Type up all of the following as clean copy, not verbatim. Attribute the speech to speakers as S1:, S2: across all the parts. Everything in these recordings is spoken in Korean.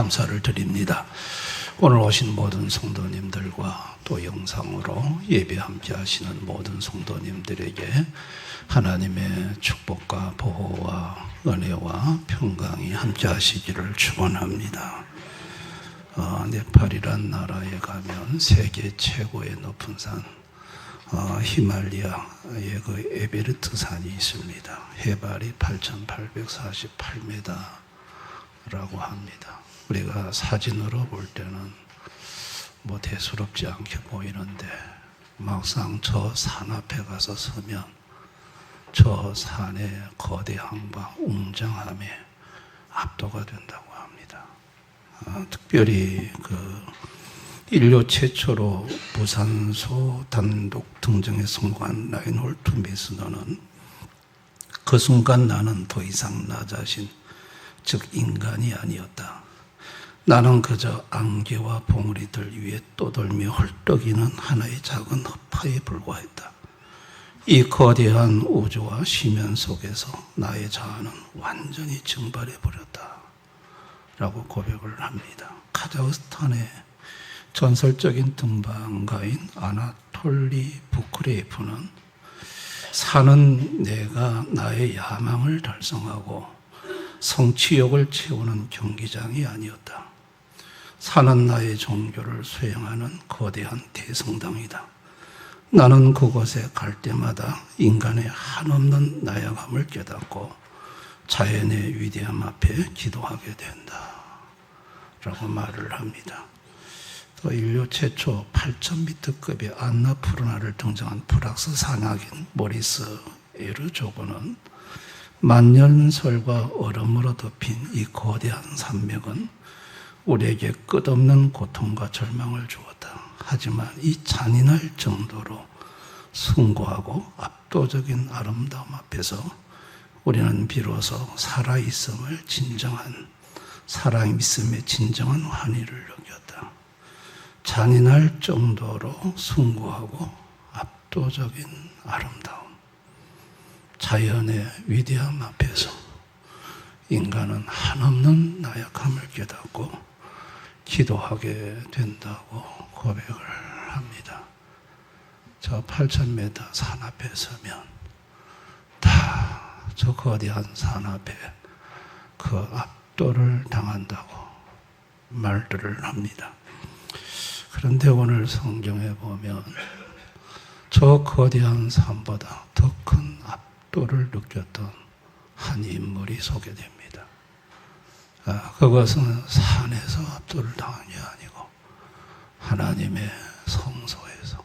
S1: 감사를 드립니다. 오늘 오신 모든 성도님들과 또 영상으로 예배 함께 하시는 모든 성도님들에게 하나님의 축복과 보호와 은혜와 평강이 함께 하시기를 축원합니다. 네팔이란 나라에 가면 세계 최고의 높은 산 히말리아의 그 에베레스트 산이 있습니다. 해발이 8,848m라고 합니다. 우리가 사진으로 볼 때는 뭐 대수롭지 않게 보이는데 막상 저 산 앞에 가서 서면 저 산의 거대함과 웅장함에 압도가 된다고 합니다. 특별히 인류 최초로 무산소 단독 등정에 성공한 라인홀트 메스너는 그 순간 나는 더 이상 나 자신, 즉 인간이 아니었다. 나는 그저 안개와 봉우리들 위에 떠돌며 헐떡이는 하나의 작은 흑파에 불과했다. 이 거대한 우주와 심연 속에서 나의 자아는 완전히 증발해버렸다. 라고 고백을 합니다. 카자흐스탄의 전설적인 등반가인 아나톨리 부크레예프는 산은 내가 나의 야망을 달성하고 성취욕을 채우는 경기장이 아니었다. 산은 나의 종교를 수행하는 거대한 대성당이다. 나는 그곳에 갈 때마다 인간의 한없는 나약함을 깨닫고 자연의 위대함 앞에 기도하게 된다. 라고 말을 합니다. 또 인류 최초 8,000m급의 안나푸르나를 등장한 프락스 산악인 모리스 에르조그는 만년설과 얼음으로 덮인 이 거대한 산맥은 우리에게 끝없는 고통과 절망을 주었다. 하지만 이 잔인할 정도로 숭고하고 압도적인 아름다움 앞에서 우리는 비로소 살아있음의 진정한 환희를 느꼈다. 잔인할 정도로 숭고하고 압도적인 아름다움. 자연의 위대함 앞에서 인간은 한없는 나약함을 깨닫고 기도하게 된다고 고백을 합니다. 저 8,000m 산 앞에 서면 다 저 거대한 산 앞에 그 압도를 당한다고 말들을 합니다. 그런데 오늘 성경에 보면 저 거대한 산보다 더 큰 압도를 느꼈던 한 인물이 소개됩니다. 그것은 산에서 압도를 당한 게 아니고 하나님의 성소에서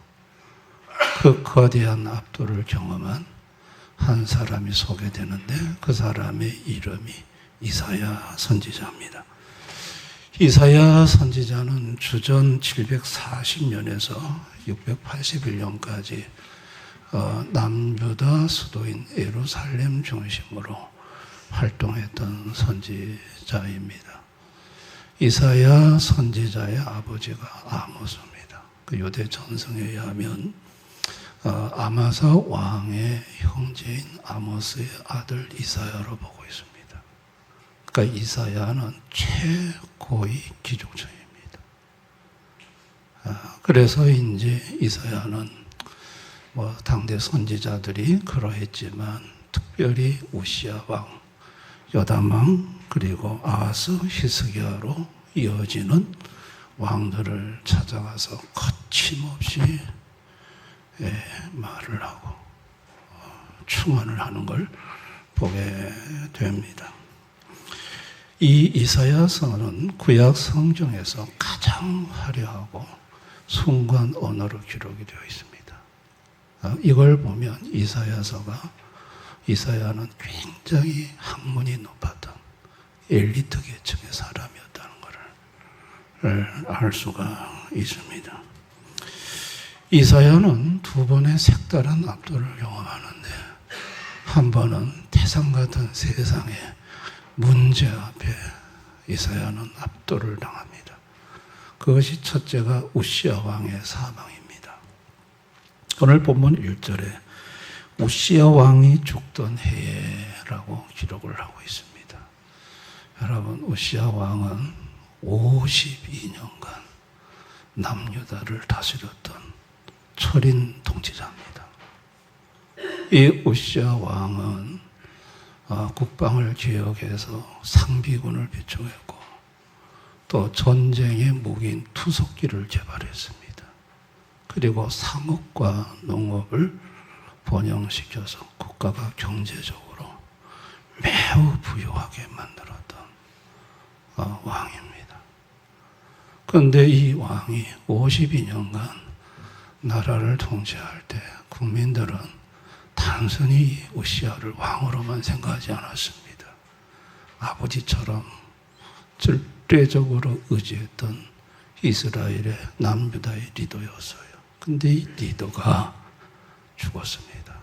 S1: 그 거대한 압도를 경험한 한 사람이 소개되는데 그 사람의 이름이 이사야 선지자입니다. 이사야 선지자는 주전 740년에서 681년까지 남유다 수도인 예루살렘 중심으로 활동했던 선지자입니다. 이사야 선지자의 아버지가 아모스입니다. 그 유대 전승에 의하면 아마사 왕의 형제인 아모스의 아들 이사야로 보고 있습니다. 그러니까 이사야는 최고의 기족자입니다. 그래서 이제 이사야는 당대 선지자들이 그러했지만 특별히 우시야 왕, 요담 왕, 그리고 아하스, 히스기야로 이어지는 왕들을 찾아가서 거침없이 말을 하고 충언을 하는 걸 보게 됩니다. 이 이사야서는 구약 성경에서 가장 화려하고 숭고한 언어로 기록이 되어 있습니다. 이걸 보면 이사야는 굉장히 학문이 높았던 엘리트 계층의 사람이었다는 것을 알 수가 있습니다. 이사야는 두 번의 색다른 압도를 경험하는데 한 번은 태산 같은 세상의 문제 앞에 이사야는 압도를 당합니다. 그것이 첫째가 우시야 왕의 사망입니다. 오늘 본문 1절에 우시야 왕이 죽던 해라고 기록을 하고 있습니다. 여러분, 우시야 왕은 52년간 남유다를 다스렸던 철인 통치자입니다. 이 우시야 왕은 국방을 개혁해서 상비군을 비축했고 또 전쟁의 무기인 투석기를 개발했습니다. 그리고 상업과 농업을 번영시켜서 국가가 경제적으로 매우 부유하게 만들었던 왕입니다. 그런데 이 왕이 52년간 나라를 통치할 때 국민들은 단순히 우시야를 왕으로만 생각하지 않았습니다. 아버지처럼 절대적으로 의지했던 이스라엘의 남유다의 리더였어요. 근데 이 리더가 죽었습니다.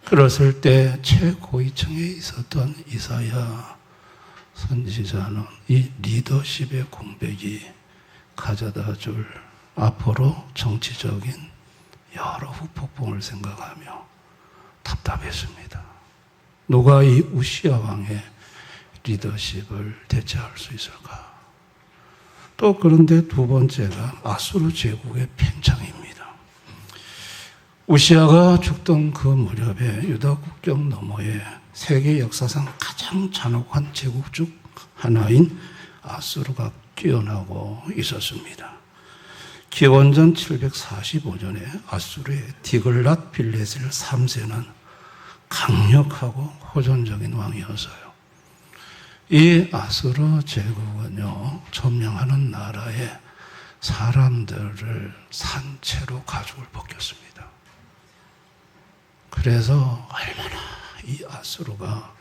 S1: 그랬을 때 최고위층에 있었던 이사야 선지자는 이 리더십의 공백이 가져다 줄 앞으로 정치적인 여러 후폭풍을 생각하며 답답했습니다. 누가 이 우시야 왕의 리더십을 대체할 수 있을까? 또 그런데 두 번째가 아수르 제국의 팽창입니다. 우시야가 죽던 그 무렵에 유다 국경 너머에 세계 역사상 가장 잔혹한 제국 중 하나인 아수르가 뛰어나고 있었습니다. 기원전 745년에 아수르의 디글랏 빌레셀 3세는 강력하고 호전적인 왕이었어요. 이 아수르 제국은요, 점령하는 나라의 사람들을 산채로 가죽을 벗겼습니다. 그래서 얼마나 이 아수르가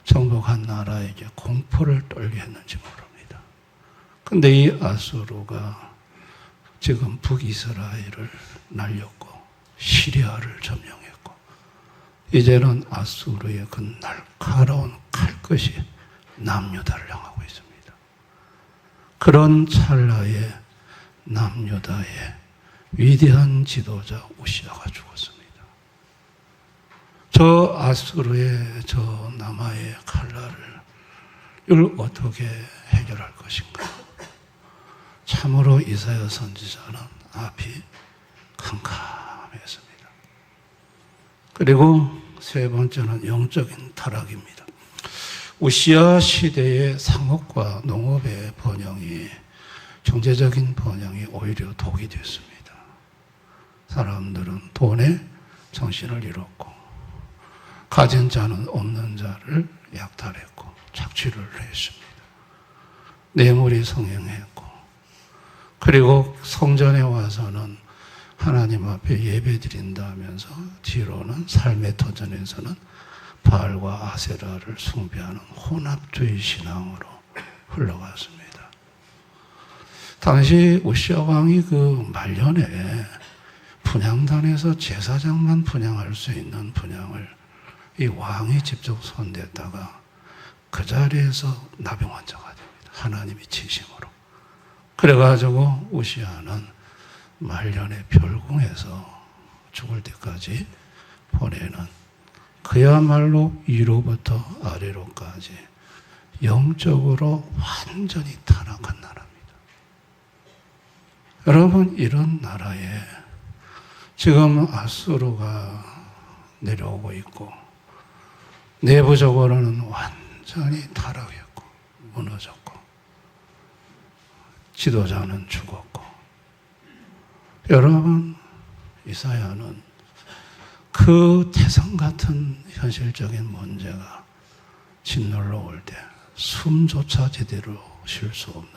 S1: 정복한 나라에게 공포를 떨게 했는지 모릅니다. 근데 이 아수르가 지금 북이스라엘을 날렸고 시리아를 점령했고 이제는 아수르의 그 날카로운 칼끝이 남유다를 향하고 있습니다. 그런 찰나에 남유다의 위대한 지도자 우시야가 죽었습니다. 저 아수르의 저 남아의 칼날을 이걸 어떻게 해결할 것인가? 참으로 이사야 선지자는 앞이 캄캄했습니다. 그리고 세 번째는 영적인 타락입니다. 우시야 시대의 상업과 농업의 번영이, 경제적인 번영이 오히려 독이 됐습니다. 사람들은 돈에 정신을 잃었고 가진 자는 없는 자를 약탈했고 착취를 했습니다. 뇌물이 성행했고 그리고 성전에 와서는 하나님 앞에 예배 드린다 하면서 뒤로는 삶의 터전에서는 바알과 아세라를 숭배하는 혼합주의 신앙으로 흘러갔습니다. 당시 우시야 왕이 그 말년에 분향단에서 제사장만 분향할 수 있는 분향을 이 왕이 직접 손댔다가 그 자리에서 나병환자가 됩니다. 하나님이 치심으로. 그래가지고 우시야는 말년에 별궁에서 죽을 때까지 보내는 그야말로 위로부터 아래로까지 영적으로 완전히 타락한 나라입니다. 여러분, 이런 나라에 지금 아수르가 내려오고 있고 내부적으로는 완전히 타락했고 무너졌고 지도자는 죽었고 여러분, 이사야는 그 태산 같은 현실적인 문제가 짓눌러 올 때 숨조차 제대로 쉴 수 없는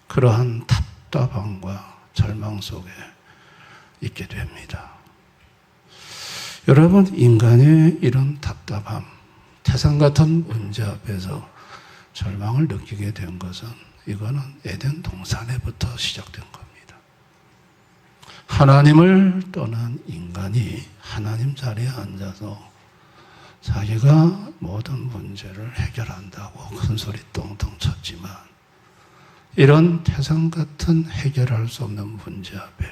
S1: 그러한 답답함과 절망 속에 있게 됩니다. 여러분, 인간의 이런 답답함, 태산 같은 문제 앞에서 절망을 느끼게 된 것은 이거는 에덴 동산에부터 시작된 겁니다. 하나님을 떠난 인간이 하나님 자리에 앉아서 자기가 모든 문제를 해결한다고 큰소리 똥똥 쳤지만 이런 태산 같은 해결할 수 없는 문제 앞에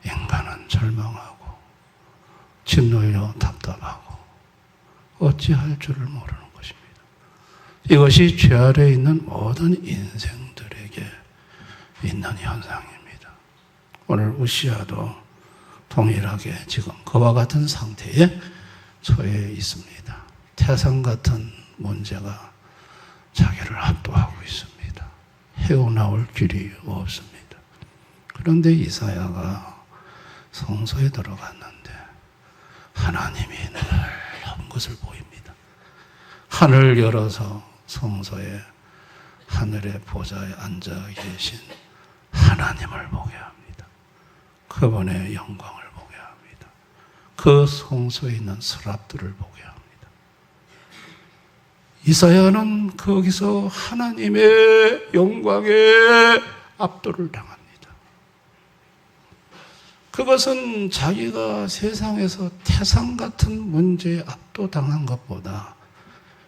S1: 인간은 절망하고 짓눌려 답답하고 어찌할 줄을 모르는 것입니다. 이것이 죄 아래에 있는 모든 인생들에게 있는 현상입니다. 오늘 우시아도 동일하게 지금 그와 같은 상태에 처해 있습니다. 태산 같은 문제가 자기를 압도하고 있습니다. 헤어나올 길이 없습니다. 그런데 이사야가 성소에 들어갔는데 하나님이 늘 한 것을 보입니다. 하늘 열어서 성소에 하늘의 보좌에 앉아 계신 하나님을 보게 합니다. 그분의 영광을 보게 합니다. 그 성소에 있는 서랍들을 보게 합니다. 이사야는 거기서 하나님의 영광에 압도를 당합니다. 그것은 자기가 세상에서 태산 같은 문제에 압도당한 것보다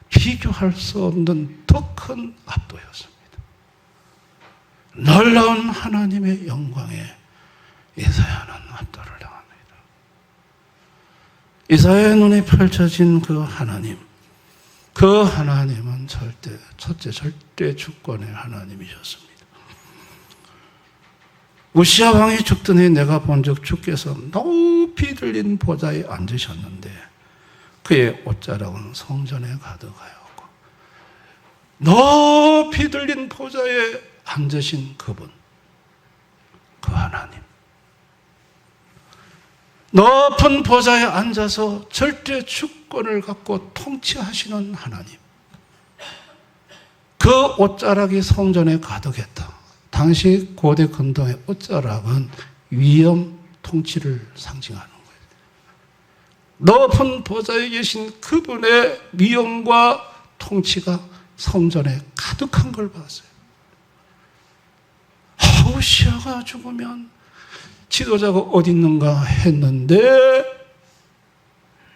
S1: 비교할 수 없는 더 큰 압도였습니다. 놀라운 하나님의 영광에 이사야는 압도를 당합니다. 이사야의 눈에 펼쳐진 그 하나님은 첫째 절대 주권의 하나님이셨습니다. 우시아 왕이 죽더니 내가 본즉 주께서 높이 들린 보좌에 앉으셨는데 그의 옷자락은 성전에 가득하였고 높이 들린 보좌에 앉으신 그분, 그 하나님, 높은 보좌에 앉아서 절대 주권을 갖고 통치하시는 하나님, 그 옷자락이 성전에 가득했다. 당시 고대 근동의 옷자락은 위엄 통치를 상징하는 거예요. 높은 보좌에 계신 그분의 위엄과 통치가 성전에 가득한 걸 봤어요. 우시아가 죽으면 지도자가 어디 있는가 했는데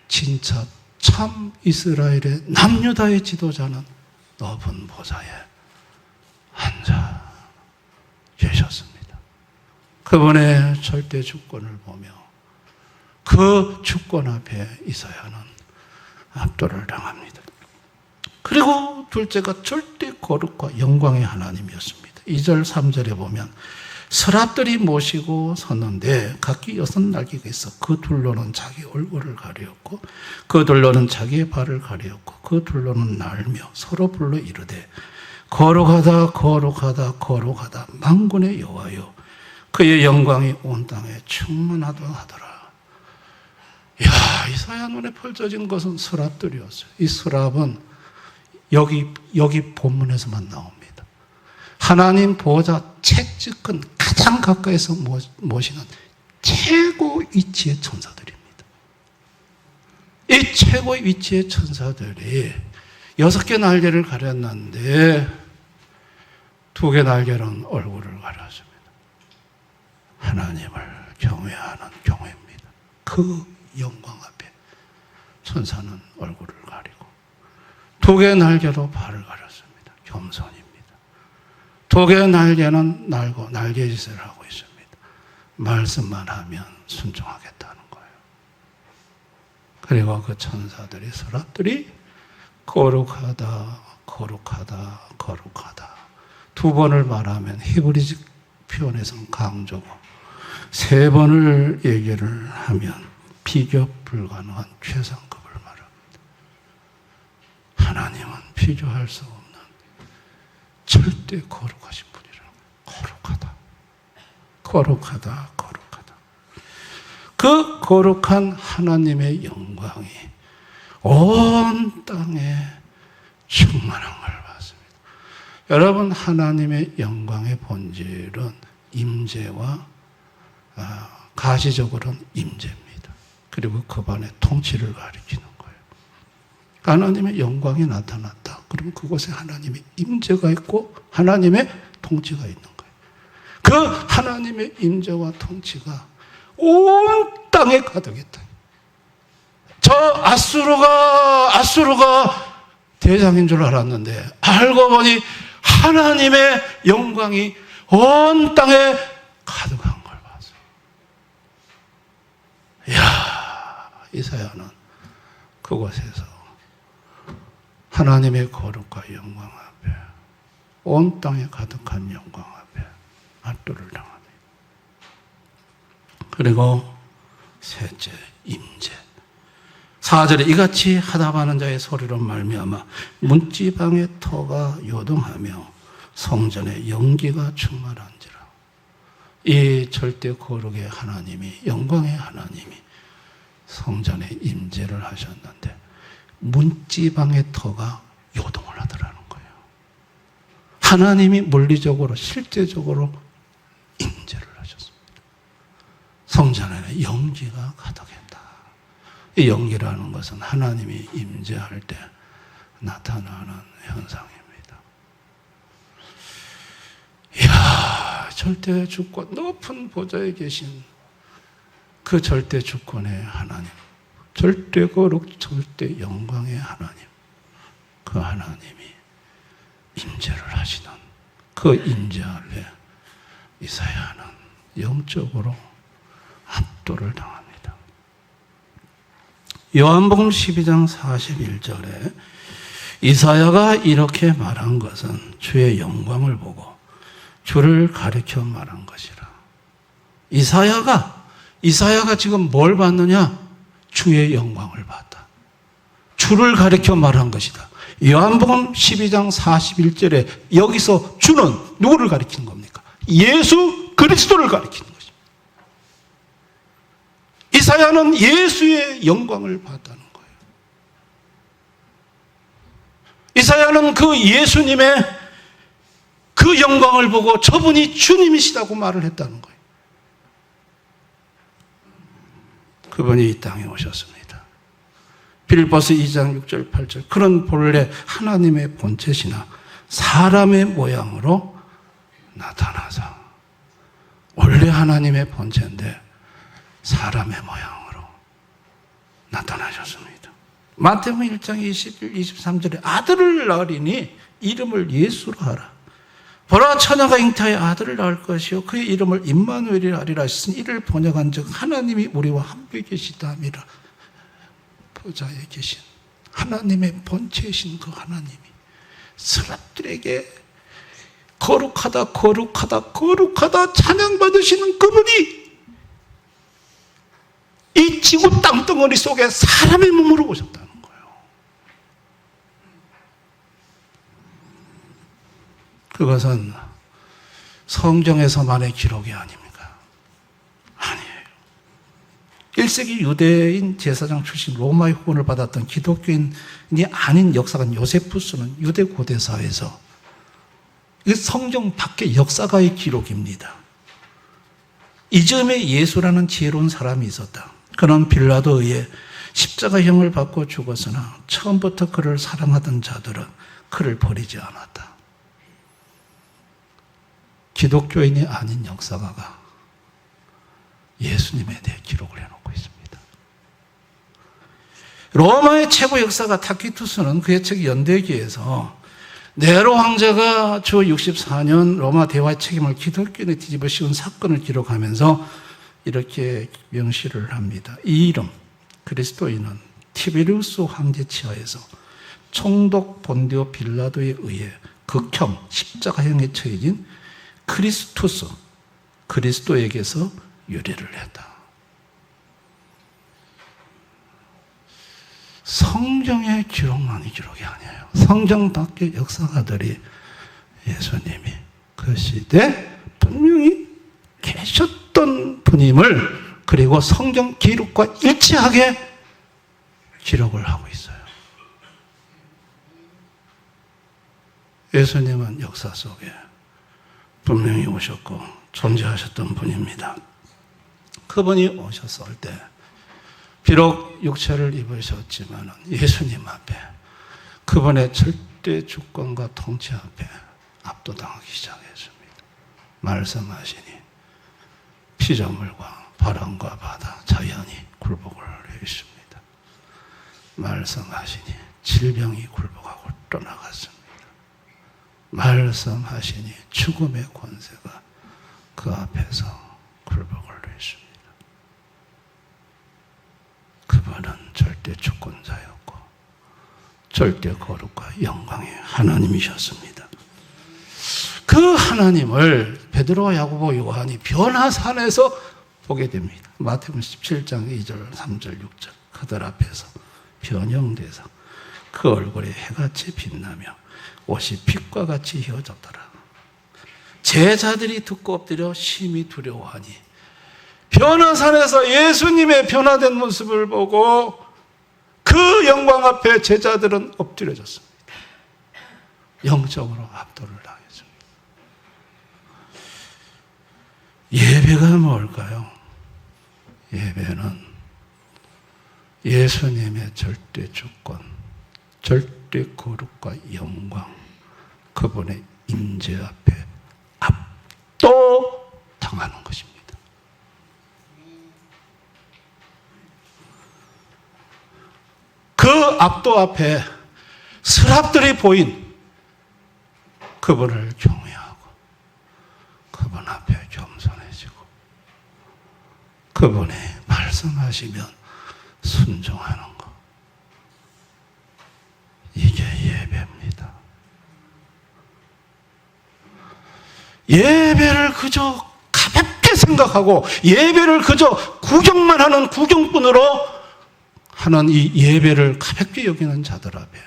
S1: 진짜 참 이스라엘의 남유다의 지도자는 높은 보좌에 앉아 계셨습니다. 그분의 절대 주권을 보며 그 주권 앞에 이사야는 압도를 당합니다. 그리고 둘째가 절대 거룩과 영광의 하나님이었습니다. 2절 3절에 보면 서랍들이 모시고 섰는데 각기 6날개가 있어 그 둘로는 자기 얼굴을 가리었고 그 둘로는 자기의 발을 가리었고 그 둘로는 날며 서로 불러 이르되 거룩하다 거룩하다 거룩하다 만군의 여호와여 그의 영광이 온 땅에 충만하다 하더라. 이사야 눈에 펼쳐진 것은 서랍들이었어요. 이 서랍은 여기 본문에서만 나옵니다. 하나님 보좌 책찍은 가장 가까이서 모시는 최고 위치의 천사들입니다. 이 최고 위치의 천사들이 6개 날개를 가렸는데 2개 날개는 얼굴을 가렸습니다. 하나님을 경외하는 경외입니다. 그 영광 앞에 천사는 얼굴을 가리고 2개 날개로 발을 가렸습니다. 겸손입니다. 2개 날개는 날고 날개짓을 하고 있습니다. 말씀만 하면 순종하겠다는 거예요. 그리고 그 천사들이 서랍들이 거룩하다 거룩하다 거룩하다 2번을 말하면 히브리식 표현에서는 강조고 3번을 얘기를 하면 비교 불가능한 최상급을 말합니다. 하나님은 비교할 수 없는 절대 거룩하신 분이라는 거예요. 거룩하다 거룩하다 거룩하다. 그 거룩한 하나님의 영광이 온 땅에 충만한 걸 봤습니다. 여러분, 하나님의 영광의 본질은 임재와 가시적으로는 임재입니다. 그리고 그분의 통치를 가리키는 거예요. 하나님의 영광이 나타났다. 그러면 그곳에 하나님의 임재가 있고 하나님의 통치가 있는 거예요. 그 하나님의 임재와 통치가 온 땅에 가득했다. 저 아수르가 대장인 줄 알았는데 알고 보니 하나님의 영광이 온 땅에 가득한 걸 봤어요. 이사야는 그곳에서 하나님의 거룩과 영광 앞에, 온 땅에 가득한 영광 앞에 압도를 당합니다. 그리고 셋째, 임재. 4절에 이같이 하답하는 자의 소리로 말미암아 문지방의 터가 요동하며 성전에 연기가 충만한지라. 이 절대 거룩의 하나님이, 영광의 하나님이 성전에 임재를 하셨는데 문지방의 터가 요동을 하더라는 거예요. 하나님이 물리적으로 실제적으로 임재를 하셨습니다. 성전에는 연기가 가득했다. 이 연기라는 것은 하나님이 임재할 때 나타나는 현상입니다. 이야, 절대 주권, 높은 보좌에 계신 그 절대 주권의 하나님, 절대 거룩, 절대 영광의 하나님, 그 하나님이 임재를 하시는 그 임재 앞에 이사야는 영적으로 압도를 당합니다. 요한복음 12장 41절에 이사야가 이렇게 말한 것은 주의 영광을 보고 주를 가리켜 말한 것이라. 이사야가 지금 뭘 봤느냐? 주의 영광을 봤다. 주를 가리켜 말한 것이다. 요한복음 12장 41절에 여기서 주는 누구를 가리키는 겁니까? 예수 그리스도를 가리키는 것입니다. 이사야는 예수의 영광을 봤다는 거예요. 이사야는 그 예수님의 그 영광을 보고 저분이 주님이시다고 말을 했다는 거예요. 그분이 이 땅에 오셨습니다. 빌립보서 2장 6절 8절 그는 본래 하나님의 본체시나 사람의 모양으로 나타나서, 원래 하나님의 본체인데 사람의 모양으로 나타나셨습니다. 마태복음 1장 21, 23절에 아들을 낳으리니 이름을 예수로 하라. 보라, 처녀가 잉태하여 아들을 낳을 것이요 그의 이름을 임마누엘이라 하리라 하셨으니 이를 번역한즉 하나님이 우리와 함께 계시다미라. 보좌에 계신 하나님의 본체이신 그 하나님이 사람들에게 거룩하다 거룩하다 거룩하다 찬양받으시는 그분이 이 지구 땅덩어리 속에 사람의 몸으로 오셨다는 거예요. 그것은 성경에서만의 기록이 아닙니까? 아니에요. 1세기 유대인 제사장 출신 로마의 후원을 받았던 기독교인이 아닌 역사관 요세푸스는 유대 고대사에서 성경 밖의 역사가의 기록입니다. 이점에 예수라는 지혜로운 사람이 있었다. 그는 빌라도에 의해 십자가형을 받고 죽었으나 처음부터 그를 사랑하던 자들은 그를 버리지 않았다. 기독교인이 아닌 역사가가 예수님에 대해 기록을 해놓고 있습니다. 로마의 최고 역사가 타키투스는 그의 책 연대기에서 네로 황제가 주 64년 로마 대화 책임을 기독교인에 뒤집어 씌운 사건을 기록하면서 이렇게 명시를 합니다. 이 이름 그리스도인은 티베리우스 황제 치하에서 총독 본디오 빌라도에 의해 극형 십자가형에 처해진 크리스투스, 그리스도에게서 유래를 했다. 성경의 기록만이 기록이 아니에요. 성경 밖의 역사가들이 예수님이 그 시대에 분명히 계셨던 분임을, 그리고 성경 기록과 일치하게 기록을 하고 있어요. 예수님은 역사 속에 분명히 오셨고 존재하셨던 분입니다. 그분이 오셨을 때 비록 육체를 입으셨지만 예수님 앞에, 그분의 절대 주권과 통치 앞에 압도당하기 시작했습니다. 말씀하시니 피조물과 바람과 바다, 자연이 굴복을 했습니다. 말씀하시니 질병이 굴복하고 떠나갔습니다. 말씀하시니 죽음의 권세가 그 앞에서 굴복을 했습니다. 그분은 절대 주권자였고 절대 거룩과 영광의 하나님이셨습니다. 그 하나님을 베드로와 야고보 요한이 변화산에서 보게 됩니다. 마태복음 17장 2절 3절 6절 그들 앞에서 변형돼서 그 얼굴에 해같이 빛나며 옷이 빛과 같이 휘어졌더라. 제자들이 듣고 엎드려 심히 두려워하니 변화산에서 예수님의 변화된 모습을 보고 그 영광 앞에 제자들은 엎드려졌습니다. 영적으로 압도를 당했습니다. 예배가 뭘까요? 예배는 예수님의 절대 주권, 절대 거룩과 영광, 그분의 임재 앞에 압도당하는 것입니다. 그 압도 앞에 스랍들이 보인 그분을 경외하고 그분 앞에 겸손해지고 그분이 말씀하시면 순종하는 것, 이게 예배입니다. 예배를 그저 가볍게 생각하고 예배를 그저 구경만 하는 구경꾼으로 하는 이 예배를 가볍게 여기는 자들 앞에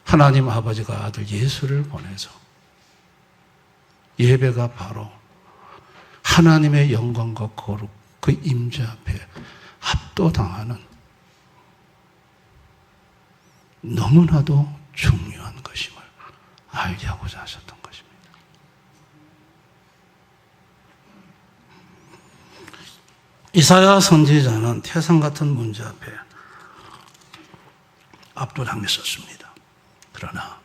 S1: 하나님 아버지가 아들 예수를 보내서 예배가 바로 하나님의 영광과 거룩 그 임재 앞에 압도당하는 너무나도 중요한 것임을 알게 하고자 하셨던 것입니다. 이사야 선지자는 태산 같은 문제 앞에 압도당했었습니다. 그러나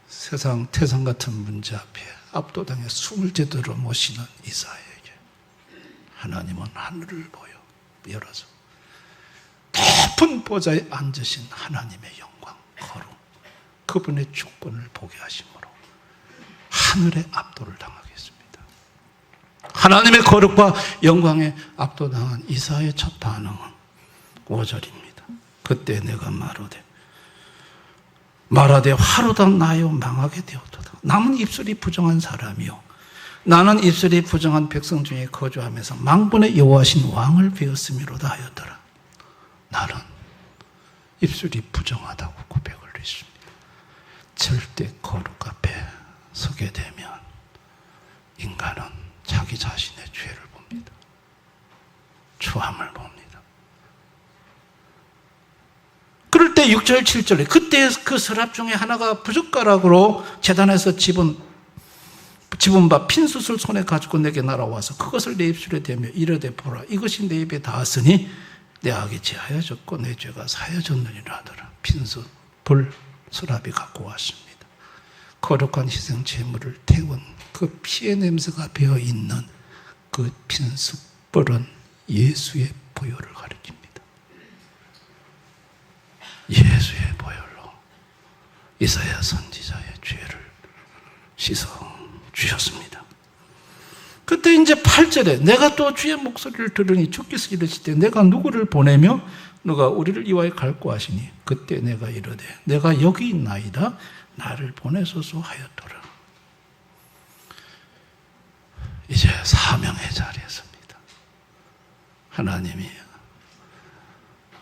S1: 세상 태산 같은 문제 앞에 압도당해 숨을 제대로 못 쉬는 이사야에게 하나님은 하늘을 열어서 높은 보좌에 앉으신 하나님의 영광, 거룩, 그분의 주권을 보게 하심으로 하늘의 압도를 당하게 했습니다. 하나님의 거룩과 영광에 압도당한 이사야의 첫 반응은 5절입니다. 그때 내가 말하되 화로다 나요 망하게 되었도다. 남은 입술이 부정한 사람이요 나는 입술이 부정한 백성 중에 거주하면서 만군의 여호와신 왕을 배웠음이로다 하였더라. 나는 입술이 부정하다고 고백을 했습니다. 절대 거룩 앞에 서게 되면 인간은 자기 자신의 죄를 봅니다. 추함을 봅니다. 그럴 때 6절 7절에 그때 그 서랍 중에 하나가 부젓가락으로 제단에서 집은 바 핀숯을 손에 가지고 내게 날아와서 그것을 내 입술에 대며 이르되 보라 이것이 내 입에 닿았으니 내 악이 제하여졌고 내 죄가 사여졌느니라 하더라. 핀숯 불 서랍이 갖고 왔습니다. 거룩한 희생 제물을 태운 그 피의 냄새가 배어있는 그 핀숯 불은 예수의 보혈을 가리킵니다. 예수의 보혈로 이사야 선지자의 죄를 씻어 주셨습니다. 그때 이제 8절에 내가 또 주의 목소리를 들으니 주께서 이르시되 내가 누구를 보내며 누가 우리를 이와에 갈고 하시니 그때 내가 이르되 내가 여기 있나이다 나를 보내소서 하였더라. 이제 사명의 자리에 섭니다. 하나님이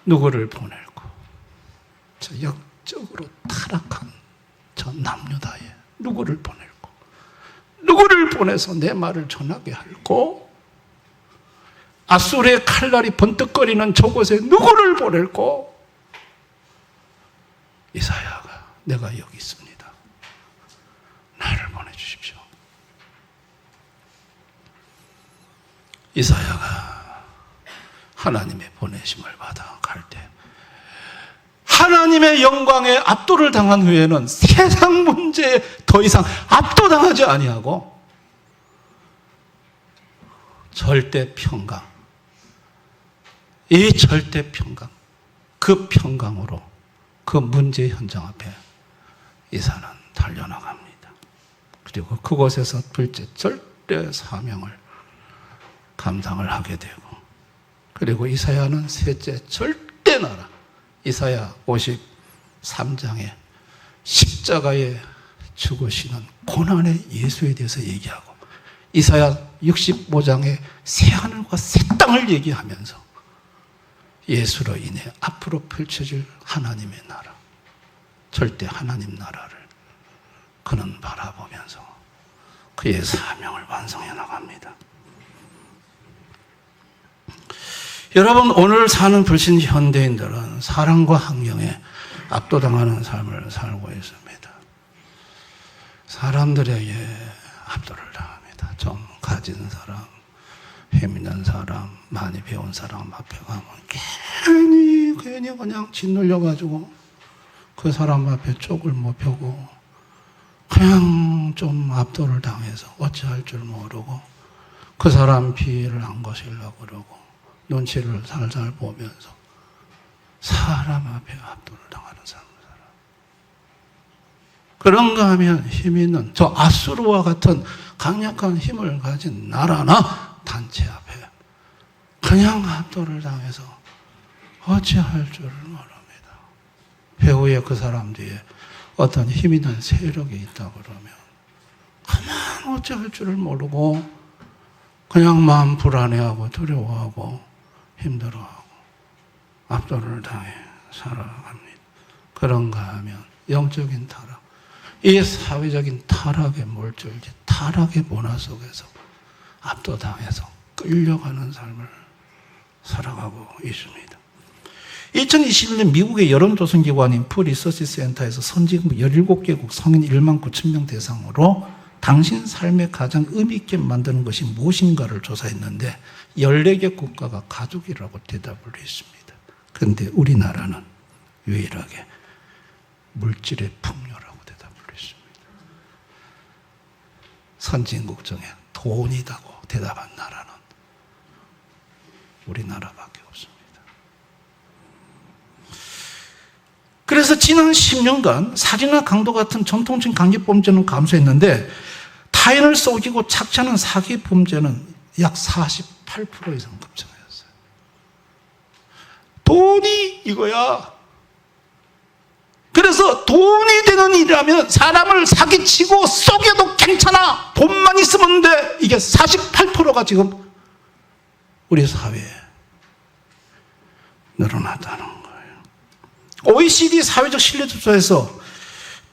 S1: 누구를 보낼고 저 역적으로 타락한 저 남유다에 누구를 보낼고 누구를 보내서 내 말을 전하게 할고 아수르의 칼날이 번뜩거리는 저곳에 누구를 보낼고 이사야가 내가 여기 있습니다. 나를 보내주십시오. 이사야가 하나님의 보내심을 받아 갈 때 하나님의 영광에 압도를 당한 후에는 세상 문제에 더 이상 압도당하지 아니하고 절대 평강, 이 절대 평강, 그 평강으로 그 문제 현장 앞에 이사는 달려나갑니다. 그리고 그곳에서 둘째 절대 사명을 감당을 하게 되고 그리고 이사야는 셋째 절대 나라 이사야 3장에 십자가에 죽으시는 고난의 예수에 대해서 얘기하고 이사야 65장에 새하늘과 새 땅을 얘기하면서 예수로 인해 앞으로 펼쳐질 하나님의 나라, 절대 하나님 나라를 그는 바라보면서 그의 사명을 완성해 나갑니다. 여러분, 오늘 사는 불신 현대인들은 사랑과 환경에 압도당하는 삶을 살고 있습니다. 사람들에게 압도를 당합니다. 좀 가진 사람, 힘 있는 사람, 많이 배운 사람 앞에 가면 괜히 그냥 짓눌려가지고 그 사람 앞에 쪽을 못 펴고 그냥 좀 압도를 당해서 어찌할 줄 모르고 그 사람 비위를 안 거시려고 그러고 눈치를 살살 보면서 사람 앞에 압도를 당하는 사람을 살아. 그런가 하면 힘 있는 저 아수르와 같은 강력한 힘을 가진 나라나 단체 앞에 그냥 압도를 당해서 어찌할 줄을 모릅니다. 배후에 그 사람 뒤에 어떤 힘 있는 세력이 있다 그러면 가만 어찌할 줄을 모르고 그냥 마음 불안해하고 두려워하고 힘들어하고 압도를 당해 살아갑니다. 그런가 하면 영적인 타락, 이 사회적인 타락에 몰두일지 타락의 문화 속에서 압도당해서 끌려가는 삶을 살아가고 있습니다. 2021년 미국의 여론조사기관인 푸 리서치 센터에서 선진국 17개국 성인 1만 9천 명 대상으로 당신 삶에 가장 의미 있게 만드는 것이 무엇인가를 조사했는데 14개 국가가 가족이라고 대답을 했습니다. 그런데 우리나라는 유일하게 물질의 풍요라고 대답을 했습니다. 선진국 중에 돈이라고 대답한 나라는 우리나라밖에 없습니다. 그래서 지난 10년간 살인과 강도 같은 전통적인 강력범죄는 감소했는데 타인을 속이고 착취하는 사기 범죄는 약 48% 이상 급증하였어요. 돈이 이거야. 그래서 돈이 되는 일이라면 사람을 사기치고 속여도 괜찮아. 돈만 있으면 돼. 이게 48%가 지금 우리 사회에 늘어났다는 거예요. OECD 사회적 신뢰조사에서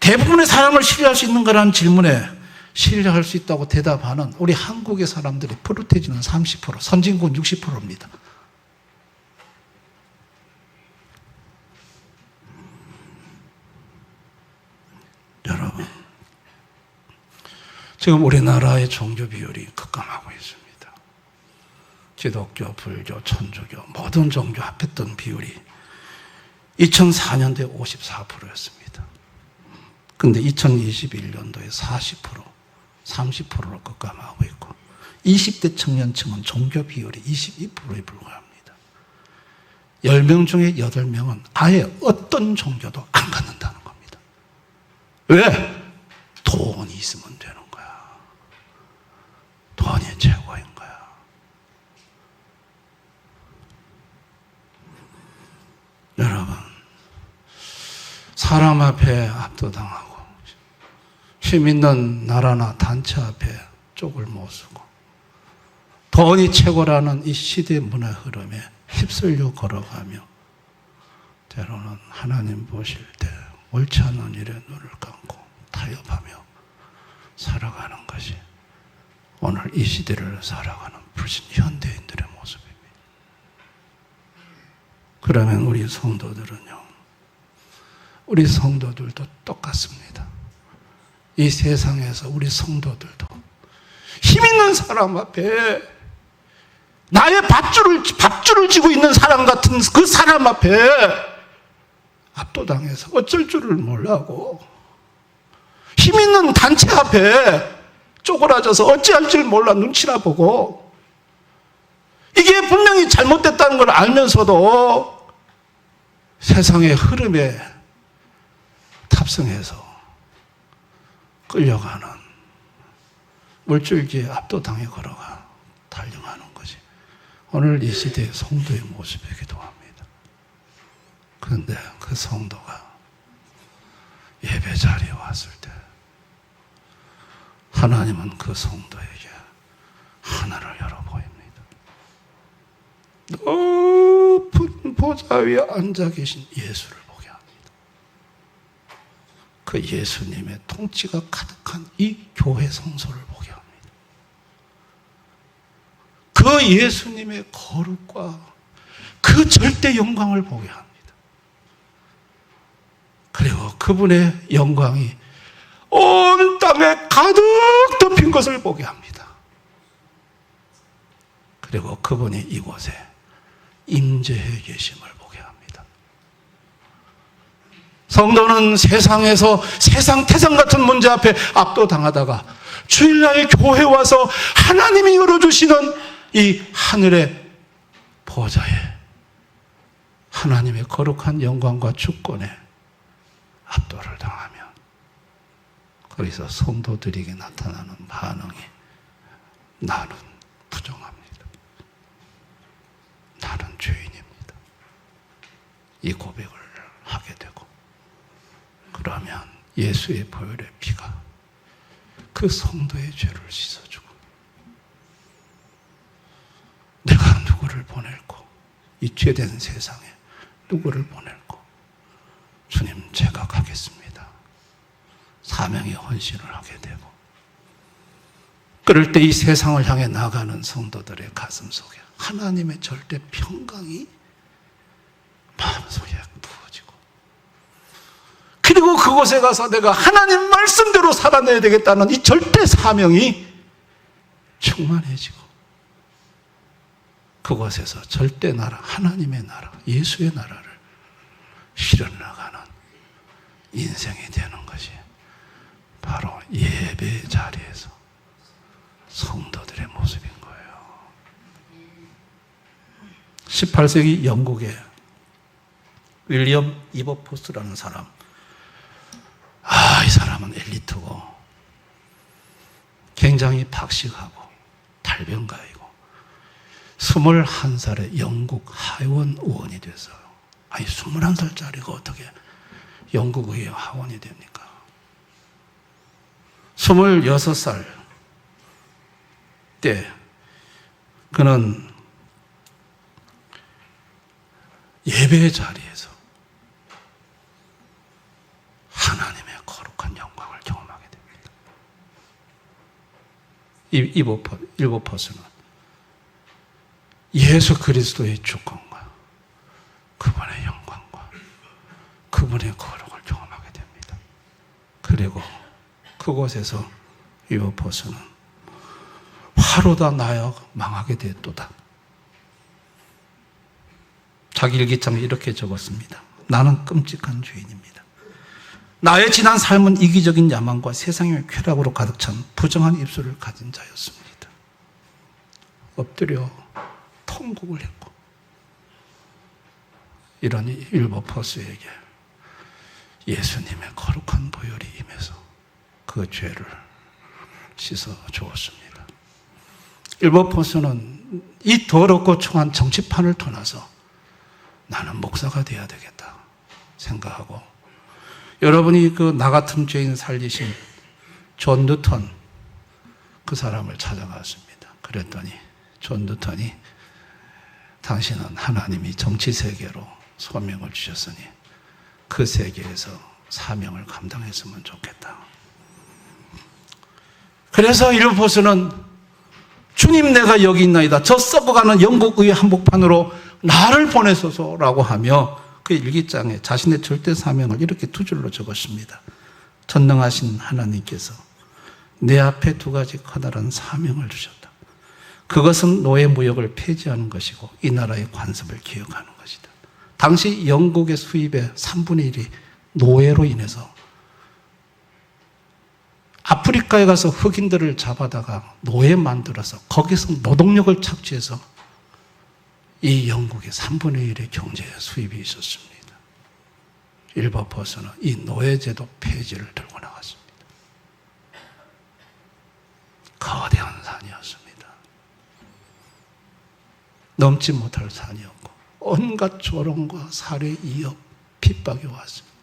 S1: 대부분의 사람을 신뢰할 수 있는가라는 질문에 신뢰할 수 있다고 대답하는 우리 한국의 사람들의 프로테이지는 30%, 선진국은 60%입니다. 여러분, 지금 우리나라의 종교 비율이 급감하고 있습니다. 기독교, 불교, 천주교 모든 종교 합했던 비율이 2004년도에 54%였습니다. 그런데 2021년도에 40%, 30%로 급감하고 있고 20대 청년층은 종교 비율이 22%에 불과합니다. 10명 중에 8명은 아예 어떤 종교도 안 갖는다는 겁니다. 왜? 돈이 있으면 되는 거야. 돈이 최고인 거야. 여러분, 사람 앞에 압도당하고 힘 있는 나라나 단체 앞에 쪽을 못 쓰고 돈이 최고라는 이 시대 문화 흐름에 휩쓸려 걸어가며 때로는 하나님 보실 때 옳지 않은 일에 눈을 감고 타협하며 살아가는 것이 오늘 이 시대를 살아가는 불신 현대인들의 모습입니다. 그러면 우리 성도들은요, 우리 성도들도 똑같습니다. 이 세상에서 우리 성도들도 힘 있는 사람 앞에 나의 밥줄을 쥐고 있는 사람 같은 그 사람 앞에 압도당해서 어쩔 줄을 몰라고 힘 있는 단체 앞에 쪼그라져서 어찌할 줄 몰라 눈치나 보고 이게 분명히 잘못됐다는 걸 알면서도 세상의 흐름에 탑승해서 끌려가는 물줄기에 압도당해 걸어가 달려가는 것이 오늘 이 시대의 성도의 모습이기도 합니다. 그런데 그 성도가 예배 자리에 왔을 때 하나님은 그 성도에게 하늘을 열어 보입니다. 높은 보좌 위에 앉아 계신 예수를 보게 합니다. 그 예수님의 통치가 가득한 이 교회 성소를 보게 합니다. 그 예수님의 거룩과 그 절대 영광을 보게 합니다. 그리고 그분의 영광이 온 땅에 가득 덮인 것을 보게 합니다. 그리고 그분이 이곳에 임재해 계심을 보게 합니다. 성도는 세상에서 세상 태산 같은 문제 앞에 압도당하다가 주일날 교회 와서 하나님이 열어주시는 이 하늘의 보좌에 하나님의 거룩한 영광과 주권에 압도를 당하면 거기서 성도들에게 나타나는 반응이 나는 부정합니다. 나는 죄인입니다. 이 고백을 하게 되고 그러면 예수의 보혈의 피가 그 성도의 죄를 씻어주고 내가 누구를 보낼고 이 죄된 세상에 누구를 보낼고 주님 제가 가겠습니다. 사명의 헌신을 하게 되고 그럴 때 이 세상을 향해 나가는 성도들의 가슴 속에 하나님의 절대 평강이 마음속에 부어지고 그리고 그곳에 가서 내가 하나님 말씀대로 살아내야 되겠다는 이 절대 사명이 충만해지고 그곳에서 절대 나라, 하나님의 나라, 예수의 나라를 실현나가는 인생이 되는 것이 바로 예배 자리에서 성도들의 모습인 거예요. 18세기 영국의 윌리엄 이버포스라는 사람, 이 사람은 엘리트고 굉장히 박식하고 달변가이고 21살에 영국 하원 의원이 됐어요. 21살짜리가 어떻게 영국 의회 하원이 됩니까? 26살 때 그는 예배 자리에서 하나님의 거룩한 영광을 경험하게 됩니다. 일보포스는 예수 그리스도의 주권과 그분의 영광과 그분의 거룩을 경험하게 됩니다. 그리고 그곳에서 일보포스는 화로다 나여 망하게 됐도다. 자기 일기장에 이렇게 적었습니다. 나는 끔찍한 죄인입니다. 나의 지난 삶은 이기적인 야망과 세상의 쾌락으로 가득 찬 부정한 입술을 가진 자였습니다. 엎드려 통곡을 했고 이런 일보포스에게 예수님의 거룩한 보혈이 임해서 그 죄를 씻어 주었습니다. 일보포스는 이 더럽고 총한 정치판을 떠나서 나는 목사가 되어야 되겠다 생각하고 여러분이 그 나 같은 죄인 살리신 존 뉴턴 그 사람을 찾아갔습니다. 그랬더니 존 뉴턴이 당신은 하나님이 정치 세계로 소명을 주셨으니 그 세계에서 사명을 감당했으면 좋겠다. 그래서 일보포스는 주님 내가 여기 있나이다. 저 썩어가는 영국 의회 한복판으로 나를 보내소서라고 하며 그 일기장에 자신의 절대 사명을 이렇게 두 줄로 적었습니다. 전능하신 하나님께서 내 앞에 두 가지 커다란 사명을 주셨다. 그것은 노예 무역을 폐지하는 것이고 이 나라의 관습을 개혁하는 것이다. 당시 영국의 수입의 3분의 1이 노예로 인해서 아프리카에 가서 흑인들을 잡아다가 노예 만들어서 거기서 노동력을 착취해서 이 영국의 3분의 1의 경제 수입이 있었습니다. 일보포스는 이 노예제도 폐지를 들고 나갔습니다. 거대한 산이었습니다. 넘지 못할 산이었고 온갖 조롱과 살해, 이역, 핍박이 왔습니다.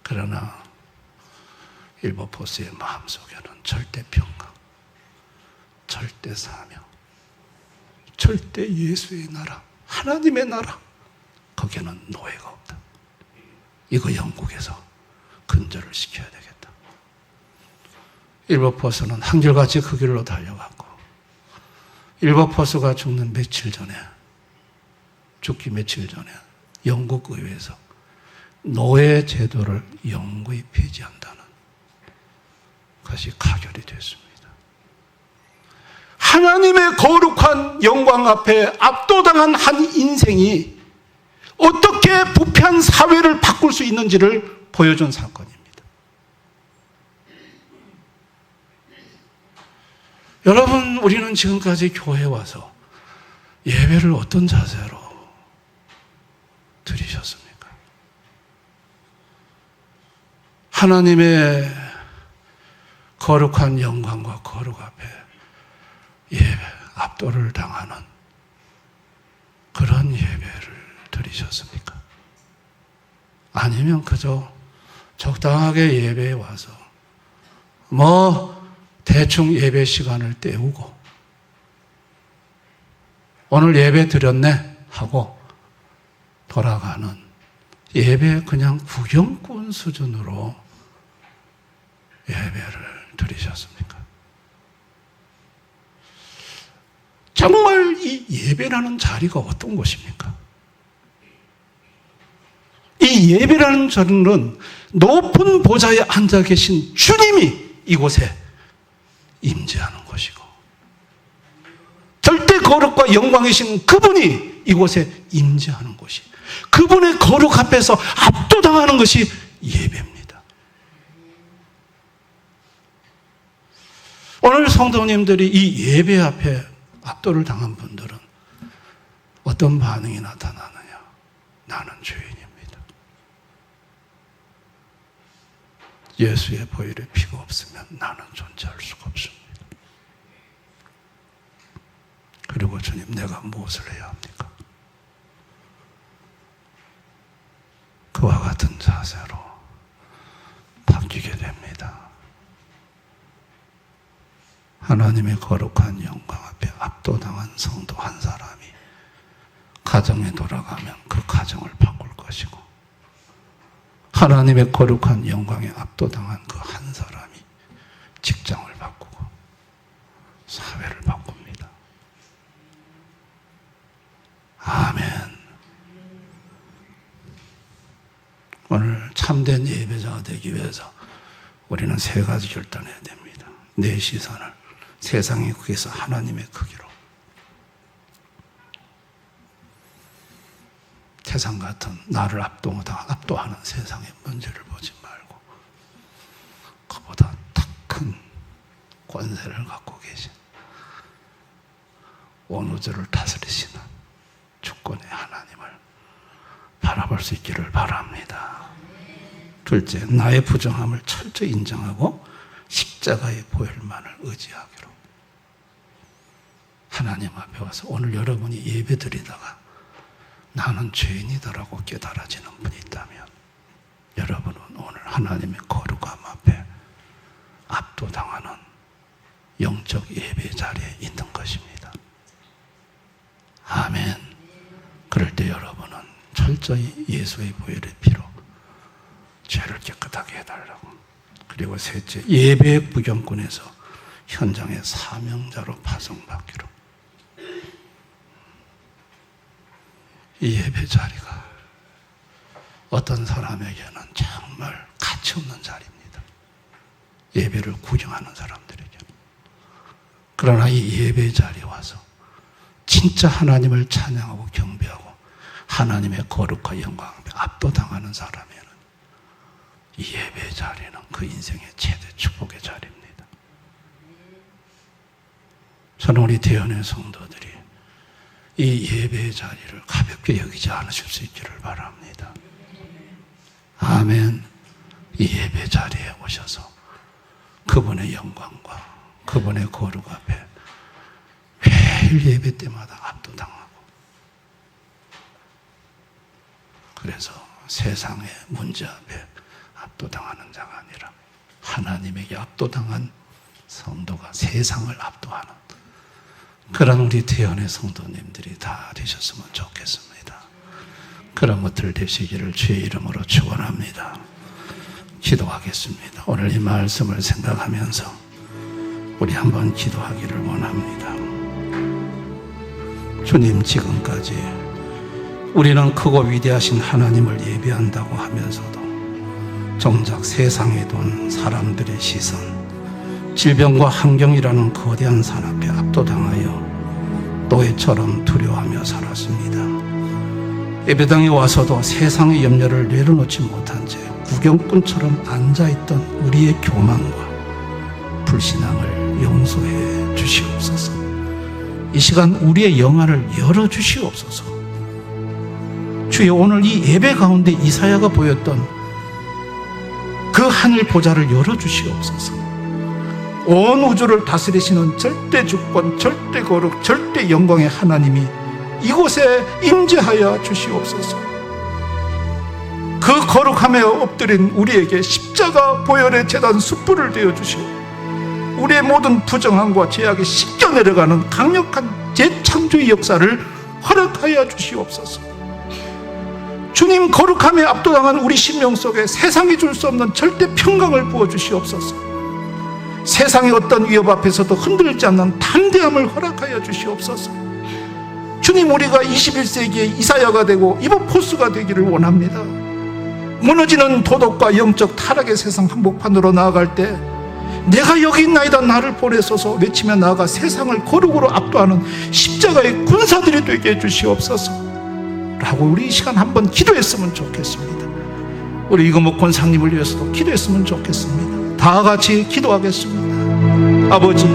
S1: 그러나 일버포스의 마음속에는 절대 평강, 절대 사명, 절대 예수의 나라, 하나님의 나라, 거기에는 노예가 없다. 이거 영국에서 근절을 시켜야 되겠다. 일버포스는 한결같이 그 길로 달려갔고, 일버포스가 죽는 며칠 전에, 죽기 며칠 전에 영국 의회에서 노예 제도를 영구히 폐지한다는 것이 가결이 됐습니다. 하나님의 거룩한 영광 앞에 압도당한 한 인생이 어떻게 부패한 사회를 바꿀 수 있는지를 보여준 사건입니다. 여러분, 우리는 지금까지 교회에 와서 예배를 어떤 자세로 드리셨습니까? 하나님의 거룩한 영광과 거룩 앞에 예배, 압도를 당하는 그런 예배를 드리셨습니까? 아니면 그저 적당하게 예배에 와서 대충 예배 시간을 때우고 오늘 예배 드렸네 하고 돌아가는 예배 그냥 구경꾼 수준으로 예배를 드리셨습니까? 정말 이 예배라는 자리가 어떤 곳입니까? 이 예배라는 자리는 높은 보좌에 앉아 계신 주님이 이곳에 임재하는 곳이고, 절대 거룩과 영광이신 그분이 이곳에 임재하는 곳이, 그분의 거룩 앞에서 압도당하는 것이 예배입니다. 오늘 성도님들이 이 예배 앞에 압도를 당한 분들은 어떤 반응이 나타나느냐? 나는 죄인입니다. 예수의 보혈의 피가 없으면 나는 존재할 수가 없습니다. 그리고 주님, 내가 무엇을 해야 합니까? 그와 같은 자세로 바뀌게 됩니다. 하나님의 거룩한 영광 앞에 압도당한 성도 한 사람이 가정에 돌아가면 그 가정을 바꿀 것이고, 하나님의 거룩한 영광에 압도당한 그 한 사람이 직장을 바꾸고 사회를 바꿉니다. 아멘. 오늘 참된 예배자가 되기 위해서 우리는 세 가지 결단해야 됩니다. 내 시선을 세상의 크기에서 하나님의 크기로, 세상 같은 나를 압도하는 세상의 문제를 보지 말고 그보다 더 큰 권세를 갖고 계신, 온 우주를 다스리시는 주권의 하나님을 바라볼 수 있기를 바랍니다. 둘째, 나의 부정함을 철저히 인정하고 십자가의 보혈만을 의지하기로. 하나님 앞에 와서 오늘 여러분이 예배 드리다가 나는 죄인이다라고 깨달아지는 분이 있다면 여러분은 오늘 하나님의 거룩함 앞에 압도당하는 영적 예배 자리에 있는 것입니다. 아멘. 그럴 때 여러분은 철저히 예수의 보혈의 피로 죄를 깨끗하게 해달라고. 그리고 셋째, 예배의 구경꾼에서 현장의 사명자로 파송받기로. 이 예배 자리가 어떤 사람에게는 정말 가치 없는 자리입니다. 예배를 구경하는 사람들에게는. 그러나 이 예배 자리에 와서 진짜 하나님을 찬양하고 경배하고 하나님의 거룩과 영광 앞에 압도당하는 사람에는 이 예배 자리는 그 인생의 최대 축복의 자리입니다. 저는 우리 대연의 성도들이 이 예배의 자리를 가볍게 여기지 않으실 수 있기를 바랍니다. 아멘. 이 예배 자리에 오셔서 그분의 영광과 그분의 거룩 앞에 매일 예배 때마다 압도당하고, 그래서 세상의 문제 앞에 압도당하는 자가 아니라 하나님에게 압도당한 성도가 세상을 압도하는 그런 우리 대연의 성도님들이 다 되셨으면 좋겠습니다. 그런 것들 되시기를 주의 이름으로 축원합니다. 기도하겠습니다. 오늘 이 말씀을 생각하면서 우리 한번 기도하기를 원합니다. 주님, 지금까지 우리는 크고 위대하신 하나님을 예배한다고 하면서도 정작 세상에 돈 사람들의 시선, 질병과 환경이라는 거대한 산 앞에 압도당하여 노예처럼 두려워하며 살았습니다. 예배당에 와서도 세상의 염려를 내려놓지 못한 채 구경꾼처럼 앉아있던 우리의 교만과 불신앙을 용서해 주시옵소서. 이 시간 우리의 영안을 열어주시옵소서. 주여, 오늘 이 예배 가운데 이사야가 보였던 그 하늘 보좌를 열어주시옵소서. 온 우주를 다스리시는 절대 주권, 절대 거룩, 절대 영광의 하나님이 이곳에 임재하여 주시옵소서. 그 거룩함에 엎드린 우리에게 십자가 보혈의 제단 숯불을 되어주시오. 우리의 모든 부정함과 죄악이 씻겨 내려가는 강력한 재창조의 역사를 허락하여 주시옵소서. 주님, 거룩함에 압도당한 우리 심령 속에 세상이 줄 수 없는 절대 평강을 부어주시옵소서. 세상의 어떤 위협 앞에서도 흔들리지 않는 담대함을 허락하여 주시옵소서. 주님, 우리가 21세기의 이사야가 되고 이보포스가 되기를 원합니다. 무너지는 도덕과 영적 타락의 세상 한복판으로 나아갈 때 내가 여기 있나이다 나를 보내소서 외치며 나아가 세상을 거룩으로 압도하는 십자가의 군사들이 되게 해주시옵소서 라고 우리 이 시간 한번 기도했으면 좋겠습니다. 우리 이금옥 권사님을 위해서도 기도했으면 좋겠습니다. 다 같이 기도하겠습니다. 아버지,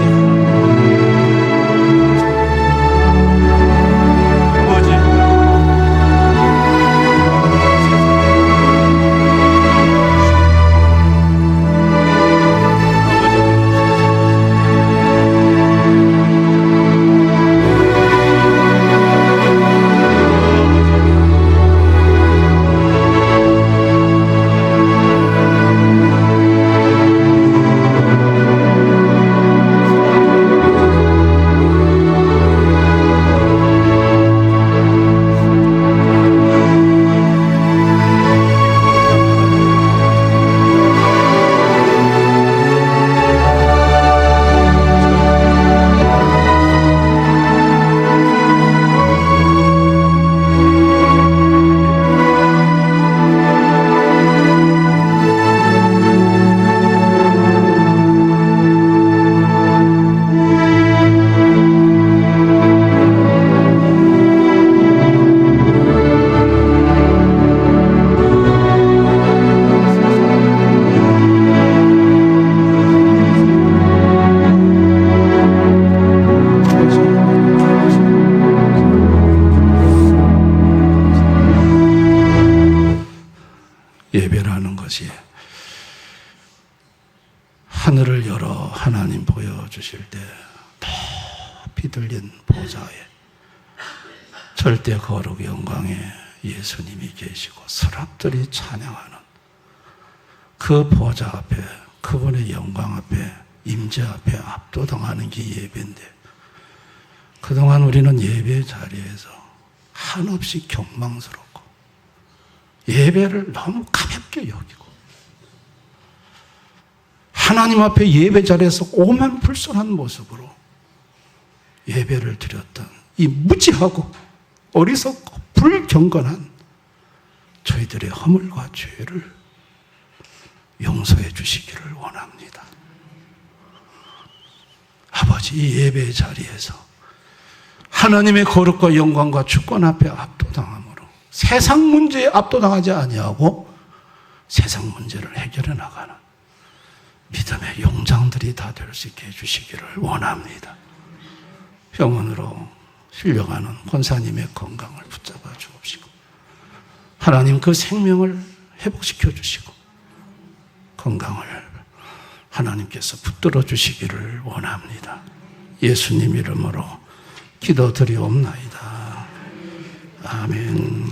S1: 예배라는 것이 하늘을 열어 하나님 보여주실 때 높이 들린 보좌에 절대 거룩 영광에 예수님이 계시고 서랍들이 찬양하는 그 보좌 앞에, 그분의 영광 앞에, 임재 앞에 압도당하는 게 예배인데, 그동안 우리는 예배 자리에서 한없이 경망스럽고 예배를 너무 가볍게 여기고 하나님 앞에 예배 자리에서 오만불손한 모습으로 예배를 드렸던 이 무지하고 어리석고 불경건한 저희들의 허물과 죄를 용서해 주시기를 원합니다. 아버지, 이 예배 자리에서 하나님의 거룩과 영광과 주권 앞에 압도당함으로 세상 문제에 압도당하지 아니하고 세상 문제를 해결해 나가는 믿음의 용장들이 다 될 수 있게 해주시기를 원합니다. 병원으로 실려가는 권사님의 건강을 붙잡아 주옵시고 하나님 그 생명을 회복시켜 주시고 건강을 하나님께서 붙들어 주시기를 원합니다. 예수님 이름으로 기도드리옵나이다. 아멘.